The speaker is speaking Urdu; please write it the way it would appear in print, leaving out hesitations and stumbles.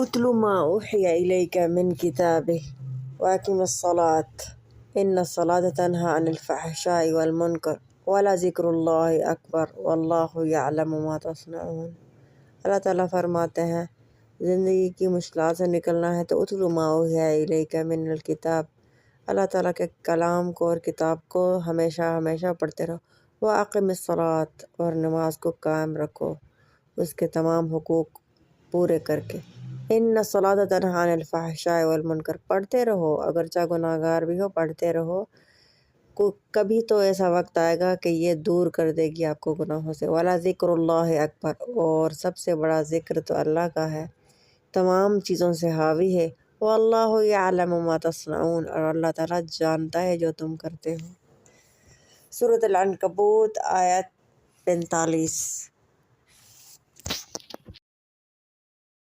اتل ما اوحی الیک من کتابہ واقم الصلاۃ ان الصلاۃ تنہی عن الفحشاء والمنکر ولذکر اللہ اکبر واللہ یعلم ما تصنعون۔ اللہ تعالیٰ فرماتے ہیں زندگی کی مشکلات سے نکلنا ہے تو اتل ما اوحی الیک من الکتاب، اللہ تعالیٰ کے کلام کو اور کتاب کو ہمیشہ ہمیشہ پڑھتے رہو۔ واقم الصلاۃ، اور نماز کو قائم رکھو اس کے تمام حقوق پورے کر کے۔ ان الصلاۃ تنہی عن الفحشاء والمنکر، پڑھتے رہو اگرچہ گناہ گار بھی ہو، پڑھتے رہو، کبھی تو ایسا وقت آئے گا کہ یہ دور کر دے گی آپ کو گناہوں سے۔ وَلَذِكْرُ اللَّهِ اکبر، اور سب سے بڑا ذکر تو اللہ کا ہے، تمام چیزوں سے حاوی ہے۔ وَاللَّهُ يَعْلَمُ مَا تَصْنَعُونَ، اور اللہ تعالیٰ جانتا ہے جو تم کرتے ہو۔ سورۃ العنکبوت آیت 45۔